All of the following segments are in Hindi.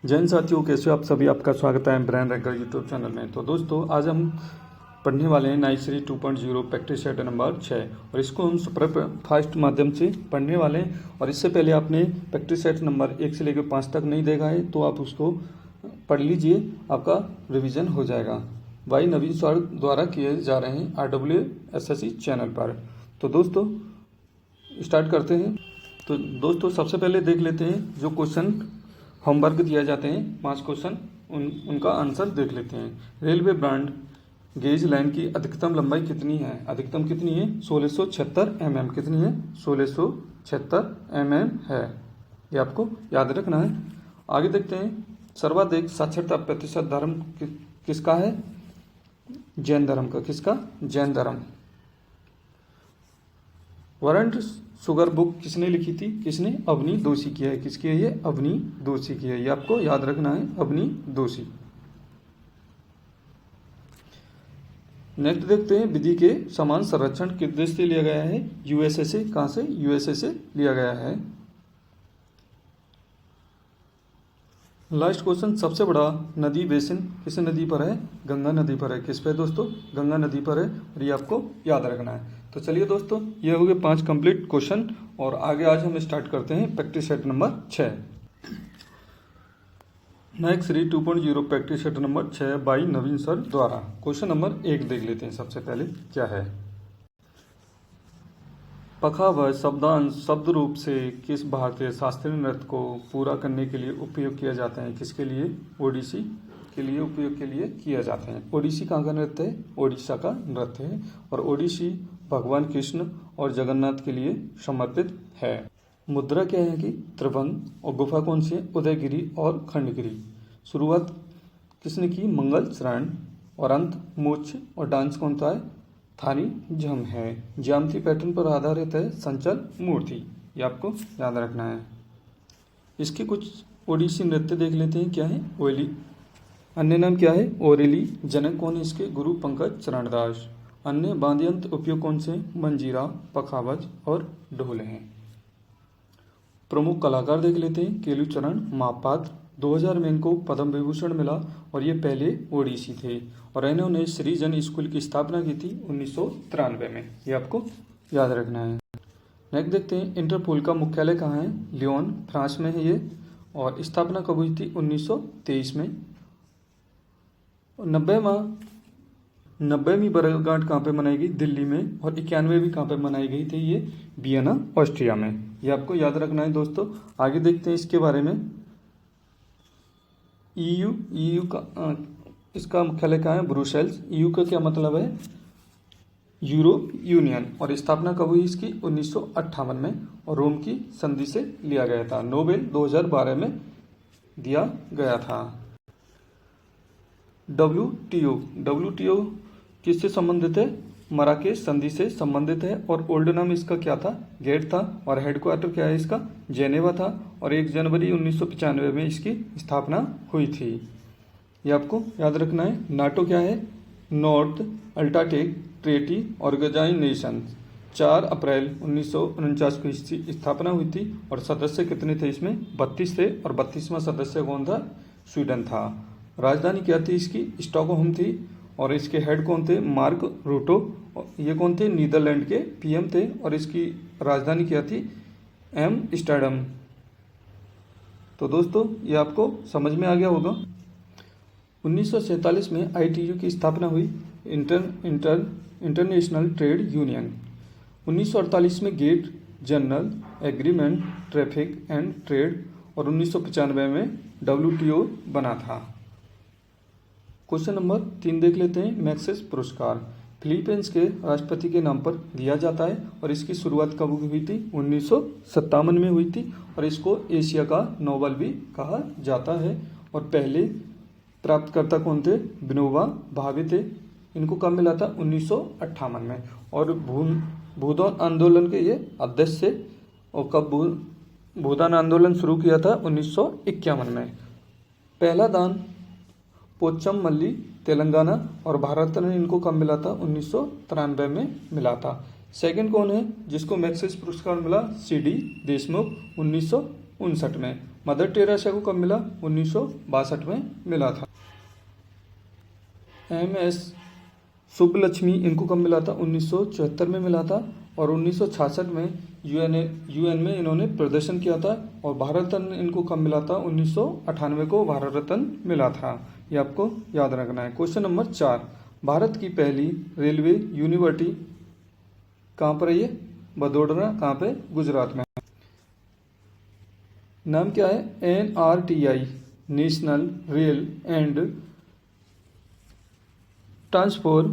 जय हिंद साथियों, कैसे हो आप सभी। आपका स्वागत है ब्रेन रैंकर यूट्यूब चैनल में। तो दोस्तों, आज हम पढ़ने वाले हैं night series 2.0 practice set number 6 और इसको हम सुपर फास्ट माध्यम से पढ़ने वाले हैं। और इससे पहले आपने प्रैक्टिस सेट नंबर 1 से लेकर 5 तक नहीं देखा है तो आप उसको पढ़ लीजिए, आपका रिवीजन हो जाएगा। भाई नवीन सर द्वारा किए जा रहे हैं RWSSE चैनल पर। तो दोस्तों स्टार्ट करते हैं। तो दोस्तों सबसे पहले देख लेते हैं जो क्वेश्चन होमवर्क दिया जाते हैं 5 क्वेश्चन, उनका आंसर देख लेते हैं। रेलवे ब्रांड गेज लाइन की अधिकतम लंबाई कितनी है? अधिकतम कितनी है? 1676 mm। कितनी है? 1676 mm है। ये आपको याद रखना है। आगे देखते हैं, सर्वाधिक साक्षरता प्रतिशत धर्म किसका है? जैन धर्म का। किसका? जैन धर्म। वारंट शुगर बुक किसने लिखी थी? किसने? अवनी दोषी की है। किसकी है ये? अवनी दोषी की है। ये आपको याद रखना है, अवनी दोषी। नेक्स्ट देखते हैं, विधि के समान संरक्षण किस देश से लिया गया है? यूएसए से। कहां से? यूएसए से लिया गया है। लास्ट क्वेश्चन, सबसे बड़ा नदी बेसिन किस नदी पर है? गंगा नदी पर है। किस पे दोस्तों? गंगा नदी पर है। और ये आपको याद रखना है। तो चलिए दोस्तों, ये हो गए 5 कंप्लीट क्वेश्चन और आगे आज हम स्टार्ट करते हैं practice set number 6। Next series 2.0 practice set number 6 by Naveen sir द्वारा। क्वेश्चन नंबर 1 देख लेते हैं। सबसे पहले क्या है? पखा व शब्दांश शब्द रूप से किस भारतीय शास्त्रीय नृत्य को पूरा करने के लिए उपयोग किया जाते हैं? किसके लिए? ओडिसी के लिए उपयोग के लिए किया जाते हैं। ओडिसी कहाँ का नृत्य है? ओडिशा का नृत्य है। और ओडिसी भगवान कृष्ण और जगन्नाथ के लिए समर्पित है। मुद्रा क्या है कि त्रिभंग। और गुफा कौन सी है? उदयगिरी और खंडगिरी। शुरुआत किसने की? मंगल चरण। और अंत मोक्ष। और डांस कौन सा है? थारी जम है। ज्यामिति पैटर्न पर आधारित है संचल मूर्ति। ये आपको याद रखना है। इसके कुछ ओडिसी नृत्य देख लेते हैं। क्या है? ओली। अन्य नाम क्या है? ओरेली। जनक कौन है इसके? गुरु पंकज चरणदास। अन्य वाद्ययंत्र उपयोग कौन से? मंजीरा, पखावज और ढोल हैं। प्रमुख कलाकार देख लेते हैं। केलुचरण महापात्र। 2000 में इनको पद्म विभूषण मिला और ये पहले ओडिसी थे। और इन्होंने श्री जन स्कूल की स्थापना की थी 1993 में। ये आपको याद रखना है। नेक्स्ट देखते हैं, इंटरपोल का मुख्यालय कहाँ है? लियोन, फ्रांस में है ये। और स्थापना कब हुई थी? 1923 में। 90वीं वर्षगांठ कहाँ पे मनाई गई? दिल्ली में। और 91वीं कहाँ पे मनाई गई थी? ये वियना ऑस्ट्रिया में। ये आपको याद रखना है दोस्तों। आगे देखते हैं इसके बारे में। ईयू का इसका मुख्यालय कहाँ है? ब्रुसेल्स। ईयू का क्या मतलब है? Europe union. और स्थापना कब हुई इसकी? 1958 में। और रोम की संधि से लिया गया था। नोबेल 2012 में दिया गया था। WTO किससे संबंधित है? मराकेश संधि से संबंधित है। और ओल्ड नाम इसका क्या था? गेट था। और हेडक्वार्टर क्या है इसका? जेनेवा था। और 1 जनवरी 1995 में इसकी स्थापना हुई थी। ये आपको याद रखना है। नाटो क्या है? North Atlantic Treaty Organisation. 4 April 1949 को इसकी स्थापना हुई थी। और सदस्य कितने थे इसमें? 32 थे। और 32वां सदस्य कौन था? स्वीडन था। राजधानी क्या थी इसकी? स्टॉकहोम थी। और इसके हेड कौन थे? मार्क रूटो। ये कौन थे? नीदरलैंड के PM थे। और इसकी राजधानी क्या थी? एमस्टर्डम। तो दोस्तों ये आपको समझ में आ गया होगा। 1947 में ITU की स्थापना हुई, इंटरनेशनल ट्रेड यूनियन। 1948 में GATT general agreement traffic and trade. और 1995 में WTO बना था। क्वेश्चन नंबर 3 देख लेते हैं। मैक्सेस पुरस्कार फिलीपींस के राष्ट्रपति के नाम पर दिया जाता है। और इसकी शुरुआत कब हुई थी? 1957 में हुई थी। और इसको एशिया का नोबेल भी कहा जाता है। और पहले प्राप्तकर्ता कौन थे? विनोबा भावे थे। इनको कब मिला था? 1958 में। और भूदान आंदोलन के ये अध्यक्ष थे। और कब भूदान आंदोलन शुरू किया था? 1951 में। पहला दान पोचमपल्ली तेलंगाना। और भारत ने इनको कब मिला था? 1993 में मिला था। सेकंड कौन है जिसको मैक्सेस पुरस्कार मिला? CD देशमुख 1959 में। मदर टेरेसा को कब मिला? 1962 में मिला था। MS सुब्बलक्ष्मी इनको कब मिला था? 1974 में मिला था। और 1966 में यूएन में इन्होंने प्रदर्शन किया था। और भारत रत्न इनको कब मिला था? 1998 को भारत रत्न मिला था। ये आपको याद रखना है। क्वेश्चन नंबर 4, भारत की पहली रेलवे यूनिवर्सिटी कहाँ पर है? ये बड़ोदरा, कहाँ पे? गुजरात में। नाम क्या है? NRTI, national rail and transport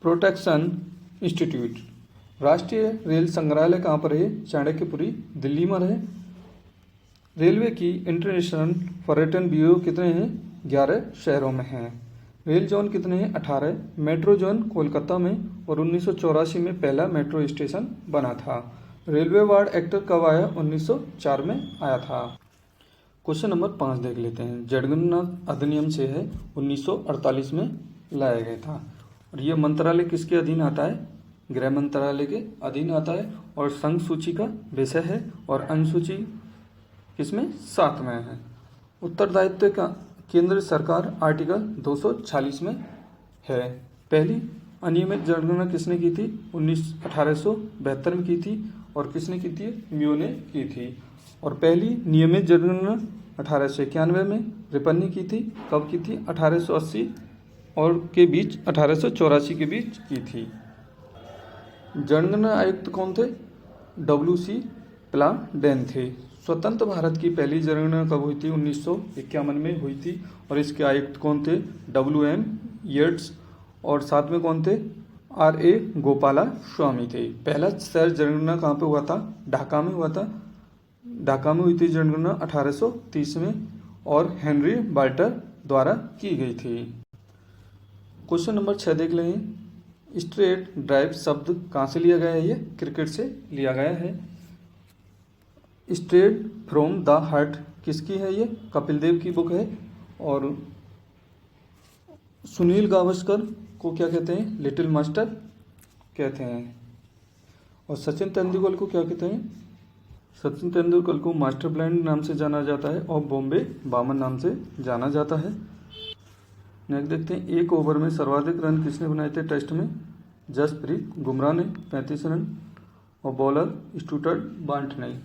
protection institute. राष्ट्रीय रेल संग्रहालय कहाँ पर है? चाणक्यपुरी, दिल्ली में है। रेलवे की इंटरनेशनल पर्यटन ब्यूरो कितने हैं? 11 शहरों में हैं। रेल जोन कितने हैं? 18। मेट्रो जोन कोलकाता में, और 1984 में पहला मेट्रो स्टेशन बना था। रेलवे वार्ड एक्ट कब आया? 1904 में आया था। क्वेश्चन नंबर 5 देख लेते हैं। जनगणना अधिनियम से है 1948 में लाया गया था। और यह मंत्रालय किसके अधीन आता है? गृह मंत्रालय के अधीन आता है। और संघ सूची का विषय है। और अनुसूची किसमें? 7 में है। उत्तरदायित्व का केंद्र सरकार आर्टिकल 246 में है। पहली अनियमित जनगणना किसने की थी? 1872 में की थी। और किसने की थी? म्यो ने की थी। और पहली नियमित जनगणना 1891 में रिपन ने की थी। कब की थी? 1880 और के बीच, 1884 के बीच की थी। जनगणना आयुक्त कौन थे? WC प्लाडेन थे। स्वतंत्र भारत की पहली जनगणना कब हुई थी? 1951 में हुई थी। और इसके आयुक्त कौन थे? WM येट्स। और साथ में कौन थे? RA गोपाला स्वामी थे। पहला शहर जनगणना कहाँ पे हुआ था? ढाका में हुआ था। ढाका में हुई थी जनगणना 1830 में। और हेनरी बाल्टर द्वारा की गई थी। क्वेश्चन नंबर 6 देख लें। स्ट्रेट ड्राइव शब्द कहाँ से लिया गया है? ये क्रिकेट से लिया गया है। स्ट्रेट फ्रॉम द हार्ट किसकी है? ये कपिल देव की बुक है। और सुनील गावस्कर को क्या कहते हैं? लिटिल मास्टर कहते हैं। और सचिन तेंदुलकर को क्या कहते हैं? सचिन तेंदुलकर को मास्टर ब्लाइंड नाम से जाना जाता है। और बॉम्बे बामन नाम से जाना जाता है। नेक्स्ट देखते हैं। एक ओवर में सर्वाधिक रन किसने बनाए थे टेस्ट में? जसप्रीत बुमराह ने 35 रन। और बॉलर स्टुअर्ट बांट ने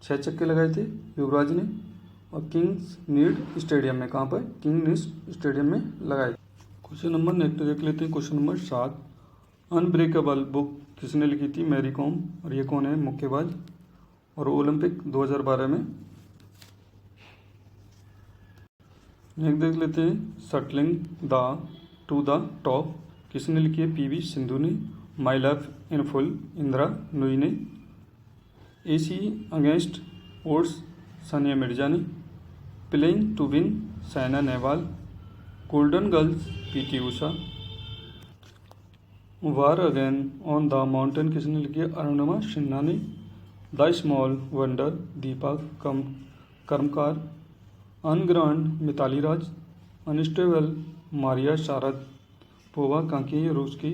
6 छक्के लगाए थे युवराज ने। और किंग्स नीड स्टेडियम में, कहाँ पर? किंग नीड स्टेडियम में लगाए। क्वेश्चन नंबर नेक्स्ट देख लेते हैं। क्वेश्चन नंबर 7, अनब्रेकेबल बुक किसने लिखी थी? मैरी कॉम। और ये कौन है? मुक्केबाज। और ओलंपिक 2012 में। नेक्स्ट देख लेते हैं। शटलिंग टू द टॉप किसने लिखी है? PV सिंधु ने। My life in full Indra Nooyi ने। AC against odds Sania Mirza ने। Playing to win Saina Nehwal. Golden girls PT Usha. War again on the mountain किसने लिखी है? अरुणिमा सिन्हा ने। The small wonder Dipa Karmakar. Unguarded Mithali Raj. Unstable Maria Sharapova, कहाँ की है? रूस की।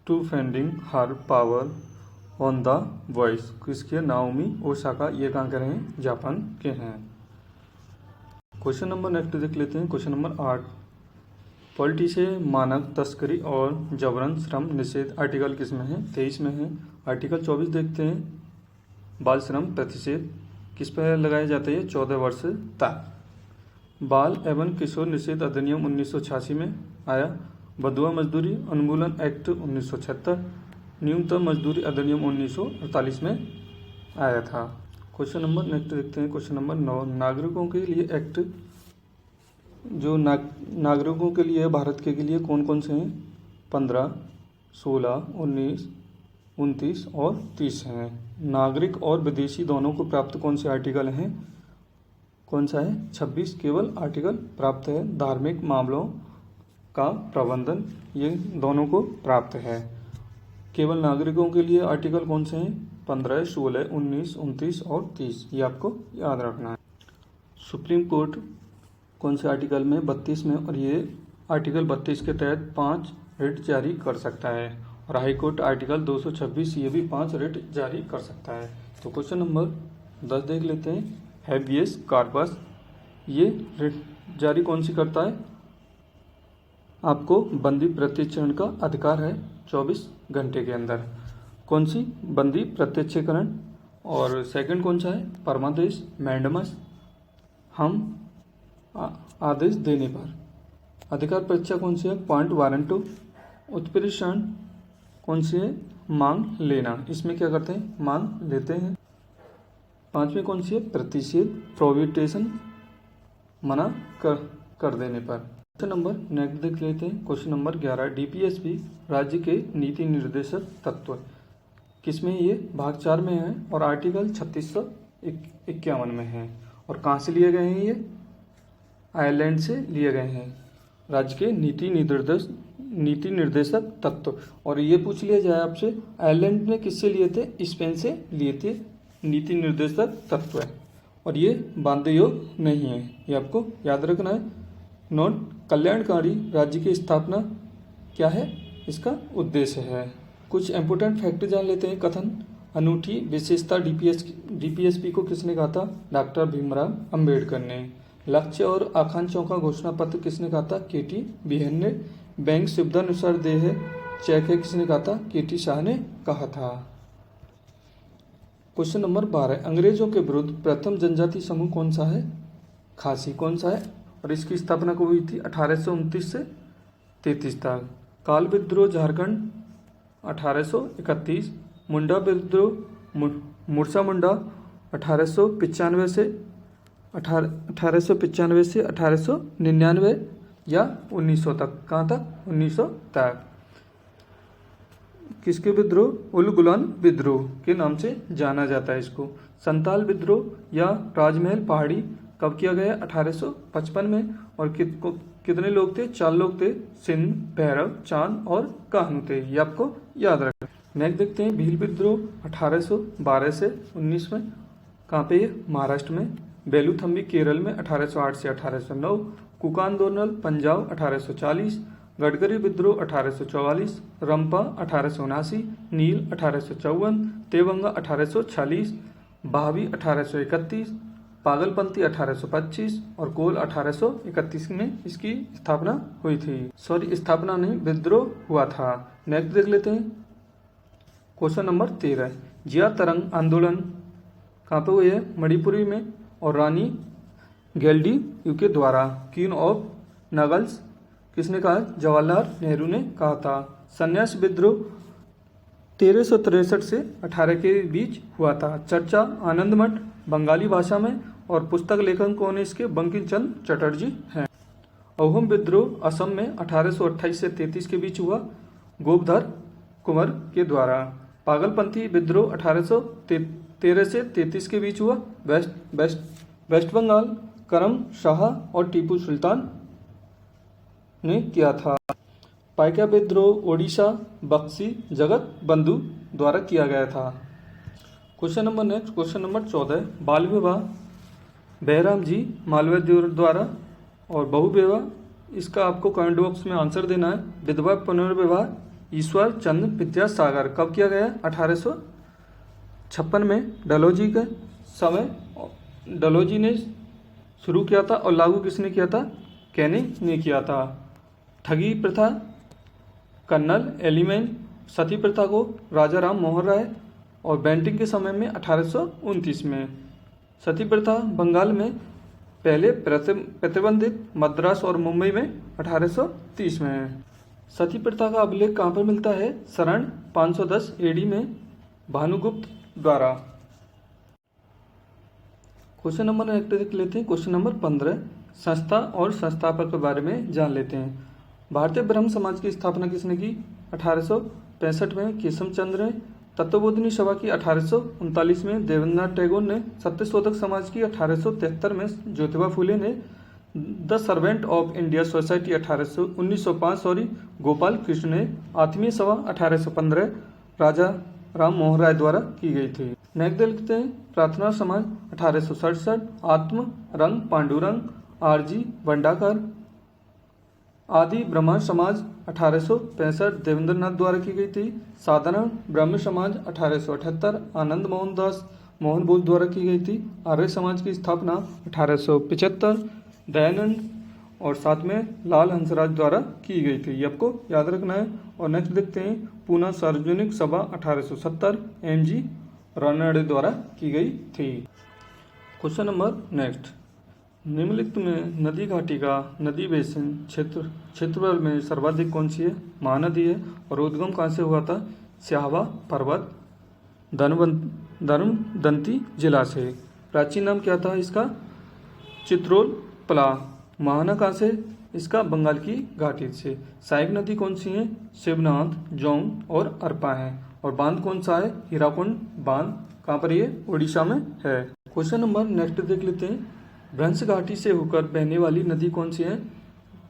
To fending her power on the voice किसके? Naomi Osaka. ये कहाँ के हैं? जापान के हैं। क्वेश्चन नंबर नेक्स्ट देख लेते हैं। क्वेश्चन नंबर 8, पॉलिटी से मानव तस्करी और जबरन श्रम निषेध आर्टिकल किस में है? 23 में है। आर्टिकल 24 देखते हैं। बाल श्रम प्रतिषेध किस पर लगाए जाते हैं? 14 वर्ष तक। बाल एवं किशोर निषेध अधिनियम 1986 में आया। बधुआ मजदूरी उन्मूलन एक्ट 1976। न्यूनतम मजदूरी अधिनियम 1948 में आया था। क्वेश्चन नंबर नेक्स्ट देखते हैं। क्वेश्चन नंबर 9, नागरिकों के लिए एक्ट जो नागरिकों के लिए भारत के लिए कौन कौन से हैं? 15, 16, 19, 29 और 30 हैं। नागरिक और विदेशी दोनों को प्राप्त कौन से आर्टिकल हैं? कौन सा है? 26 केवल आर्टिकल प्राप्त है। धार्मिक मामलों का प्रबंधन ये दोनों को प्राप्त है। केवल नागरिकों के लिए आर्टिकल कौन से हैं? 15, 16, 19, 29 और 30। ये आपको याद रखना है। सुप्रीम कोर्ट कौन से आर्टिकल में? 32 में। और ये आर्टिकल 32 के तहत 5 रिट जारी कर सकता है। और हाई कोर्ट आर्टिकल 226 ये भी 5 रिट जारी कर सकता है। तो क्वेश्चन नंबर 10 देख लेते हैं। हैबियस कॉर्पस ये रिट जारी कौन सी करता है? आपको बंदी प्रत्यक्षीकरण का अधिकार है 24 घंटे के अंदर। कौन सी? बंदी प्रत्यक्षीकरण। और सेकंड कौन सा है? परमादेश मैंडमस, हम आदेश देने पर। अधिकार परीक्षा कौन सी है? Point warranto. उत्प्रेषण कौन सी है? मांग लेना। इसमें क्या करते हैं? मांग लेते हैं। पांचवी कौन सी है? प्रतिषेध प्रोहिबिटेशन, मना कर देने पर। क्वेश्चन नंबर नेक्स्ट देख लेते हैं। क्वेश्चन नंबर 11 डीपीएसपी राज्य के नीति निर्देशक तत्व किसमें? ये भाग 4 में है और आर्टिकल 3651 में है। और कहाँ से लिए गए हैं? ये आयरलैंड से लिए गए हैं। राज्य के नीति निर्देशक तत्व। और ये पूछ लिया जाए आपसे आयरलैंड ने किससे लिए थे? स्पेन से लिए थे नीति निर्देशक तत्व है। और ये बाध्य योग नहीं है, ये आपको याद रखना है। नोट कल्याणकारी राज्य की स्थापना क्या है? इसका उद्देश्य है। कुछ इंपोर्टेंट फैक्ट जान लेते हैं। कथन अनूठी विशेषता डीपीएसपी को किसने कहा था? डॉक्टर भीमराव अंबेडकर ने। लक्ष्य और आकांक्षाओं का घोषणा पत्र किसने कहा था? केटी बिहेन ने। बैंक सुविधानुसार देह चेक है किसने कहा था? केटी शाह ने कहा था। क्वेश्चन नंबर 12 अंग्रेजों के विरुद्ध प्रथम जनजाति समूह कौन सा है? खासी। कौन सा है? और इसकी स्थापना को हुई थी 1829 से 33 तक। काल विद्रोह झारखंड 1831। मुंडा विद्रोह मुरसा मुंडा 1895 से 1899 या 1900 तक। कहाँ तक? 1900 तक। किसके विद्रोह? उल गुलान विद्रोह के नाम से जाना जाता है इसको। संताल विद्रोह या राजमहल पहाड़ी कब किया गया? 1855 में। और कितने लोग थे? 4 लोग थे, सिंध, भैरव, चांद और कान्हू थे। ये आपको याद रखना। नेक्स्ट देखते हैं भील विद्रोह 1812 से 19 में। कहाँ पे? ये महाराष्ट्र में। बेलूथम्बी केरल में 1808 से 1809। कुका आंदोलन पंजाब 1840। गडकरी विद्रोह 1844। रंपा 1879। नील 1854। तेवंगा 1846। भावी 1831। पागलपंथी 1825 और कोल 1831 में इसकी स्थापना हुई थी। स्थापना नहीं, विद्रोह हुआ था। नेक्स्ट देख लेते हैं क्वेश्चन नंबर 13 जिया तरंग आंदोलन कहाँ पे हुई है? मणिपुरी में। और रानी गेल्डी यू के द्वारा। क्वीन ऑफ नगल्स किसने कहा? जवाहरलाल नेहरू ने कहा था। संन्यास विद्रोह 1363 से 18 के बीच हुआ था। चर्चा आनंद मठ बंगाली भाषा में। और पुस्तक लेखन कौन है इसके? बंकिम चंद्र चटर्जी हैं। अहोम विद्रोह असम में 1828 से 33 के बीच हुआ, गोपधर कुंवर के द्वारा। पागलपंथी विद्रोह 1813 से 33 के बीच हुआ, वेस्ट बंगाल करम शाह और टीपू सुल्तान ने किया था। पाइका विद्रोह ओडिशा बक्सी जगत बंधु द्वारा किया गया था। Question number next, question number 14 बाल विवाह बहराम जी मालवीय द्वारा और बहु विवाह, इसका आपको कमेंट बॉक्स में आंसर देना है। विधवा पुनर्विवाह ईश्वर चंद्र विद्यासागर कब किया गया? 1856 में डलहौजी के समय डलहौजी ने शुरू किया था और लागू किसने किया था? कैनिंग ने किया था। ठगी प्रथा कर्नल एलिमेंट, सती प्रथा को राजा राम मोहन राय और बेंटिंग के समय में 1829 में। सती प्रथा बंगाल में पहले प्रतिबंधित, मद्रास और मुंबई में 1830 में। सती प्रथा का अभिलेख कहाँ पर मिलता है? शरण 510 एडी में भानुगुप्त द्वारा। क्वेश्चन नंबर एक देख लेते हैं। क्वेश्चन नंबर 15 संस्था और संस्थापक के बारे में जान लेते हैं। भारतीय ब्रह्म समाज की स्थापना किसने की? 1865 में केशव चंद्र ने। तत्वबोधिनी सभा की 1839 में देवेंद्रनाथ टैगोर ने। सत्यशोधक समाज की 1873 में ज्योतिबा फुले ने। The servant of India society 1905 Gopal Krishna ने। आत्मीय सभा 1815 राजा राम मोहन राय द्वारा की गई थी। नेक्स्ट देखते हैं प्रार्थना समाज 1867 आत्म रंग पांडुरंग आरजी भंडाकर आदि ब्राह्मण समाज 1865 देवेंद्र नाथ द्वारा की गई थी। साधारण ब्राह्मण समाज 1878 आनंद मोहन बोस द्वारा की गई थी। आर्य समाज की स्थापना 1875 दयानंद और साथ में लाल हंसराज द्वारा की गई थी। ये आपको याद रखना है। और नेक्स्ट देखते हैं पूना सार्वजनिक सभा 1870 MG रानड़े द्वारा की गई थी। क्वेश्चन नंबर नेक्स्ट, निम्नलिखित में नदी घाटी का नदी बेसिन क्षेत्रफल में सर्वाधिक कौन सी है? महानदी है। और उद्गम कहाँ से हुआ था? स्याहवा पर्वत धर्मदंती जिला से। प्राचीन नाम क्या था इसका? चित्रोल पला। महाना कहाँ से? इसका बंगाल की घाटी से। सहायक नदी कौन सी है? शिवनाथ, जोंग और अरपा है। और बांध कौन सा है? हीराकुंड बांध। कहाँ पर ये? उड़ीसा में है। क्वेश्चन नंबर नेक्स्ट देख लेते हैं। भ्रंश घाटी से होकर बहने वाली नदी कौन सी है?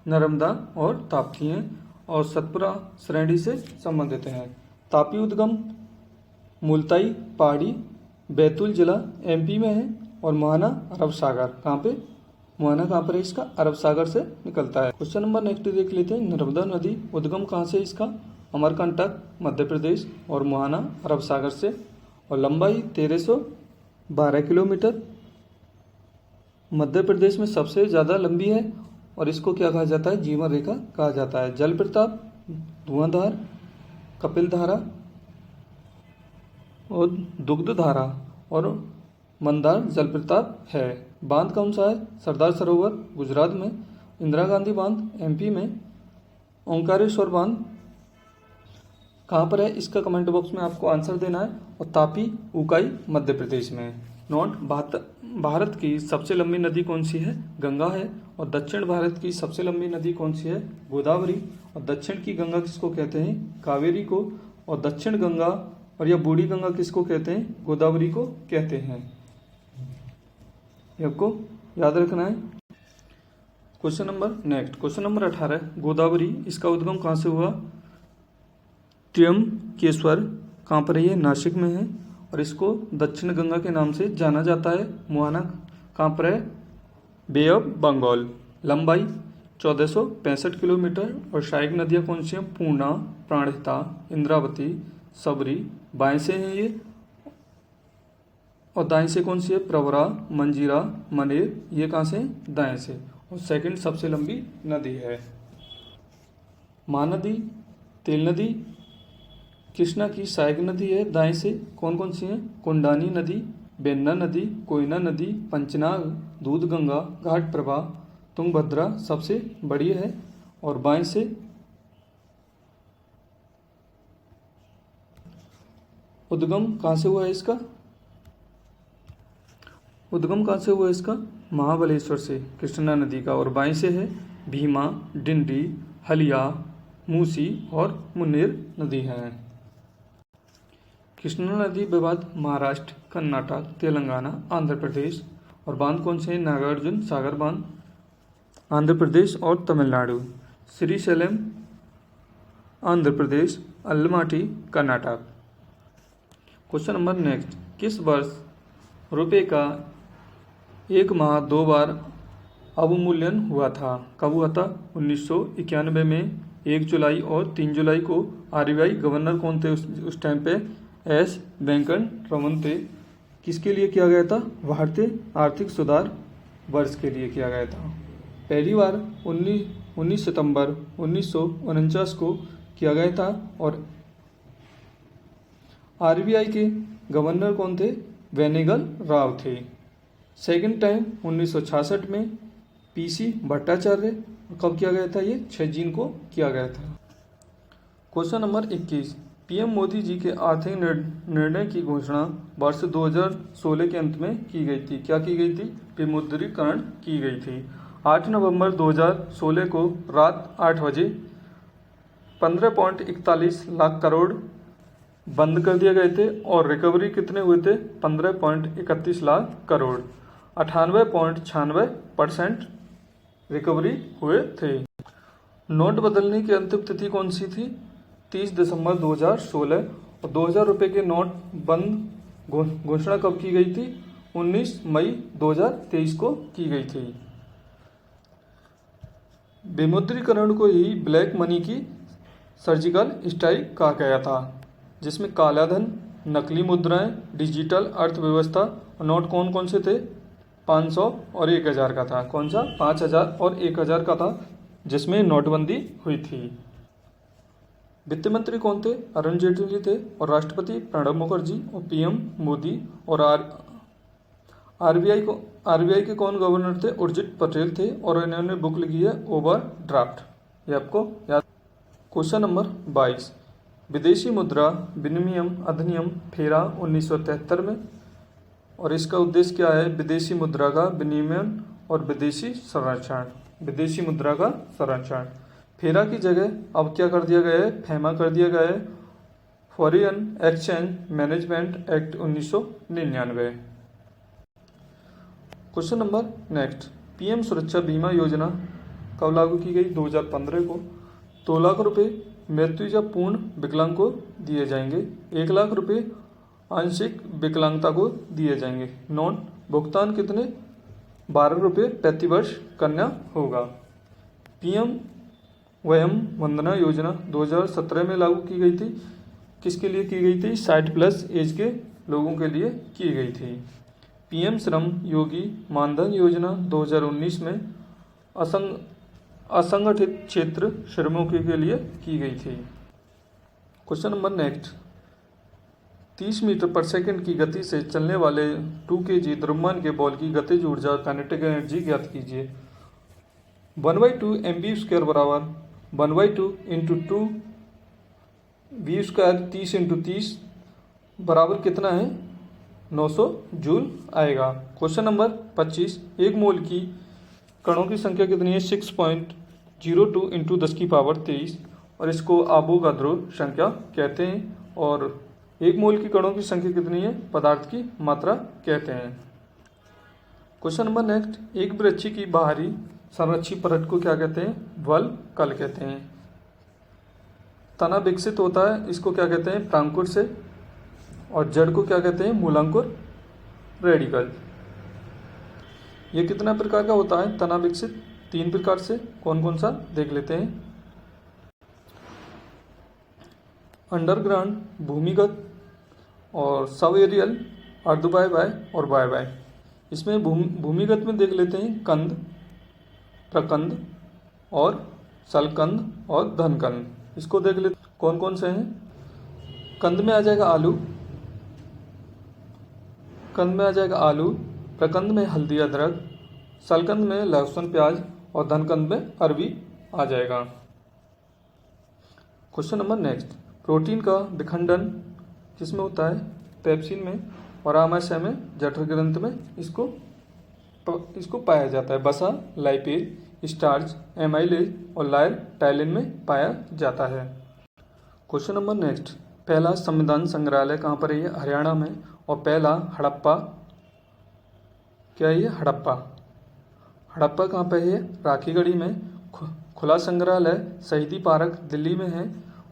नर्मदा और ताप्ती हैं और सतपुरा श्रेणी से संबंधित हैं। तापी उद्गम मुल्ताई पहाड़ी बैतूल जिला MP में है। और मोहना अरब सागर। कहाँ पे? मोहना कहाँ पर है इसका? अरब सागर से निकलता है। क्वेश्चन नंबर नेक्स्ट देख लेते हैं। नर्मदा नदी उद्गम कहाँ से इसका? अमरकंटक मध्य प्रदेश और मोहना अरब सागर से। और लंबाई 1312 किलोमीटर। मध्य प्रदेश में सबसे ज़्यादा लंबी है और इसको क्या कहा जाता है? जीवन रेखा कहा जाता है। जल प्रताप धुआंधार, कपिल धारा और दुग्ध धारा और मंदार जलप्रपात है। बांध कौन सा है? सरदार सरोवर गुजरात में। इंदिरा गांधी बांध MP में। ओंकारेश्वर बांध कहाँ पर है? इसका कमेंट बॉक्स में आपको आंसर देना है। और तापी उकाई मध्य प्रदेश में। नोट, भारत की सबसे लंबी नदी कौन सी है? गंगा है। और दक्षिण भारत की सबसे लंबी नदी कौन सी है? गोदावरी। और दक्षिण की गंगा किसको कहते हैं? कावेरी को। और दक्षिण गंगा और या बूढ़ी गंगा किसको कहते हैं? गोदावरी को कहते हैं। ये आपको याद रखना है। Question number next, question number 18। Godavari इसका उद्गम कहाँ से हुआ? त्र्यंबकेश्वर। कहाँ पर है ये? नासिक में है। और इसको दक्षिण गंगा के नाम से जाना जाता है। मोहना कहाँ पर है? बे ऑफ बंगाल। लंबाई 1465 किलोमीटर। और सहायक नदियाँ कौन सी हैं? पूर्णा, प्राणहिता, इंद्रावती, सबरी। बाएं से हैं ये। और दाएं से कौन सी है? प्रवरा, मंजीरा, मनेर। ये कहाँ से? दाएं से। और सेकंड सबसे लंबी नदी है। महानदी, तेल नदी, कृष्णा की सहायक नदी है दाएं से। कौन कौन सी है? कुंडानी नदी, बेन्ना नदी, कोयना नदी, पंचनाग, दूधगंगा, घाट प्रभा, तुंगभद्रा सबसे बड़ी है। और बाएं से उद्गम कहाँ से हुआ है इसका? उद्गम कहाँ से हुआ है इसका? महाबलेश्वर से, कृष्णा नदी का। और बाएं से है भीमा, डिंडी, हलिया, मूसी और मुन्नेर नदी हैं। कृष्णा नदी विवाद महाराष्ट्र, कर्नाटक, तेलंगाना, आंध्र प्रदेश। और बांध कौन से हैं? नागार्जुन सागर बांध आंध्र प्रदेश और Tamil Nadu. Srisailam Andhra Pradesh, Almatti Karnataka. Question number next, किस वर्ष रुपये का 1 माह 2 बार अवमूल्यन हुआ था? कब हुआ था? 1991 में 1 जुलाई और 3 जुलाई को। RBI गवर्नर कौन थे उस टाइम पे? S वेंकट रमन थे। किसके लिए किया गया था? भारतीय आर्थिक सुधार वर्ष के लिए किया गया था। पहली बार 19 सितंबर 1949 को किया गया था। और RBI के गवर्नर कौन थे? वेनेगल राव थे। सेकंड टाइम 1966 में PC भट्टाचार्य। कब किया गया था? ये 6 जून को किया गया था। Question number 21, PM Modi ji के आर्थिक निर्णय की घोषणा वर्ष 2016 के अंत में की गई थी। क्या की गई थी? विमुद्रीकरण की गई थी। 8 नवंबर 2016 को रात 8 बजे 15.41 लाख करोड़ बंद कर दिए गए थे। और रिकवरी कितने हुए थे? 15.31 लाख करोड़। 98.96% रिकवरी हुए थे। नोट बदलने की अंतिम तिथि कौन सी थी? 30 दिसंबर 2016। और 2000 रुपये के नोट बंद घोषणा कब की गई थी? 19 मई 2023 को की गई थी। विमुद्रीकरण को ही ब्लैक मनी की सर्जिकल स्ट्राइक कहा गया था, जिसमें काला धन, नकली मुद्राएं, डिजिटल अर्थव्यवस्था और नोट कौन कौन से थे? 500 और 1000 का था। कौन सा? 5000 और 1000 का था, जिसमें नोटबंदी हुई थी। वित्त मंत्री कौन थे? अरुण जेटली थे। और राष्ट्रपति प्रणब मुखर्जी और पीएम मोदी। और आरबीआई के कौन गवर्नर थे? उर्जित पटेल थे। और इन्होंने बुक लिखी है ओवरड्राफ्ट। ये आपको याद। क्वेश्चन नंबर 22, विदेशी मुद्रा विनिमय अधिनियम फेरा 1973 में, और इसका उद्देश्य क्या है? विदेशी मुद्रा का विनिमय और विदेशी संरक्षण। विदेशी मुद्रा का संरक्षण। फेरा की जगह अब क्या कर दिया गया है? फेमा कर दिया गया है, foreign exchange management act 1999। Question number next, PM सुरक्षा बीमा योजना कब लागू की गई? 2015 को। 2 लाख रुपए मृत्यु या पूर्ण विकलांग को दिए जाएंगे। 1 लाख रुपए आंशिक विकलांगता को दिए जाएंगे। नॉन भुगतान कितने? 12 रुपये प्रति वर्ष करना होगा। पीएम वयम वंदना योजना 2017 में लागू की गई थी। किसके लिए की गई थी? 60 प्लस एज के लोगों के लिए की गई थी। पीएम श्रम योगी मानधन योजना 2019 में असंगठित क्षेत्र श्रमिकों के लिए की गई थी। क्वेश्चन नंबर नेक्स्ट, 30 मीटर पर सेकंड की गति से चलने वाले 2 kg द्रव्यमान के बॉल की गतिज ऊर्जा काइनेटिक एनर्जी ज्ञात कीजिए। 1/2 mv² बराबर 1/2 इंटू 2 v² 30 इंटू 30 बराबर कितना है? 900 जूल आएगा। क्वेश्चन नंबर 25, एक मोल की कणों की संख्या कितनी है? 6.02 इंटू 10⁻23, और इसको आबोगाद्रो संख्या कहते हैं। और एक मोल की कणों की संख्या कितनी है? पदार्थ की मात्रा कहते हैं। क्वेश्चन नंबर नेक्स्ट, एक वृक्ष की बाहरी संरक्षी परत को क्या कहते हैं? वल्कल कहते हैं। तना विकसित होता है, इसको क्या कहते हैं? प्रांकुर से। और जड़ को क्या कहते हैं? मूलांकुर रेडिकल। ये कितना प्रकार का होता है तना विकसित? 3 प्रकार से। कौन कौन सा देख लेते हैं। अंडरग्राउंड भूमिगत, और सब एरियल, अर्ध बाय और बाय। इसमें भूमिगत में देख लेते हैं कंद, प्रकंद और सलकंद और धनकंद। इसको देख लेते कौन कौन से हैं। कंद में आ जाएगा आलू, प्रकंद में हल्दी अदरक, सलकंद में लहसुन प्याज और धनकंद में अरबी आ जाएगा। क्वेश्चन नंबर नेक्स्ट, प्रोटीन का विखंडन किसमें होता है? पेप्सिन में, और आमाशय में, जठर ग्रंथि में इसको पाया जाता है। वसा, लाइपेज, स्टार्च, एमाइलेज और लाइल टाइलिन में पाया जाता है। क्वेश्चन नंबर नेक्स्ट, पहला संविधान संग्रहालय कहाँ पर है? ये हरियाणा में। और पहला हड़प्पा, क्या है ये? हड़प्पा कहाँ पे है? राखीगढ़ी में। खुला संग्रहालय शहीदी पार्क दिल्ली में है।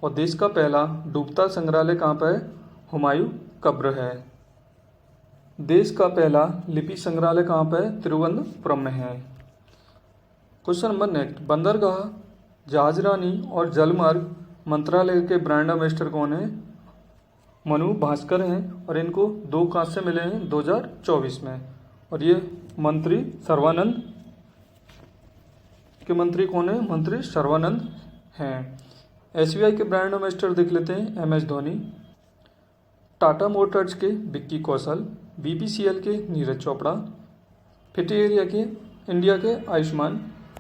और देश का पहला डूबता संग्रहालय कहाँ पर है? हुमायूं कब्र है। देश का पहला लिपि संग्रहालय कहाँ पर है? तिरुवनंतपुरम में है। क्वेश्चन नंबर नेक्स्ट, बंदरगाह, जहाजरानी और जलमार्ग मंत्रालय के ब्रांड एम्बेसडर कौन है? मनु भास्कर हैं। और इनको 2 कांस्य मिले हैं 2024 में। और ये मंत्री सर्वानंद के मंत्री कौन है? मंत्री सर्वानंद हैं। एसबीआई के ब्रांड एम्बेसडर देख लेते हैं, MS धोनी। टाटा मोटर्स के विक्की कौशल, BPCL के नीरज चोपड़ा, फिट एरिया के इंडिया के आयुष्मान,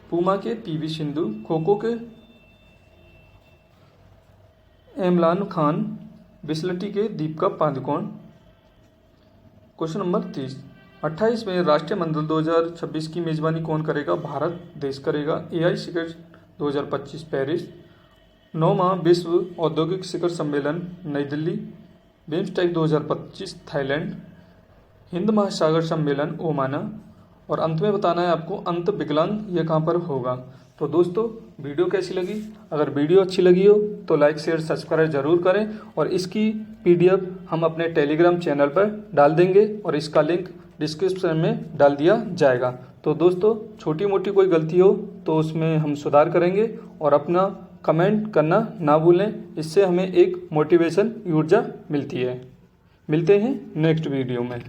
पूमा के PV सिंधु, खो-खो के इमरान खान, बिस्लटी के दीपिका पादुकोण। क्वेश्चन नंबर 30, 28 में राष्ट्रीय मंडल 2026 की मेजबानी कौन करेगा? भारत देश करेगा। AI शिखर 2025 पेरिस। 9वां विश्व औद्योगिक शिखर सम्मेलन नई दिल्ली। BIMSTEC 2025 Thailand. हिंद महासागर सम्मेलन ओमाना। और अंत में बताना है आपको अंत विकलांग ये कहाँ पर होगा। तो दोस्तों, वीडियो कैसी लगी? अगर वीडियो अच्छी लगी हो तो लाइक शेयर सब्सक्राइब जरूर करें। और इसकी PDF हम अपने टेलीग्राम चैनल पर डाल देंगे, और इसका लिंक डिस्क्रिप्शन में डाल दिया जाएगा। तो दोस्तों छोटी मोटी कोई गलती हो तो उसमें हम सुधार करेंगे और अपना कमेंट करना ना भूलें। इससे हमें एक मोटिवेशन ऊर्जा मिलती है। मिलते हैं नेक्स्ट वीडियो में।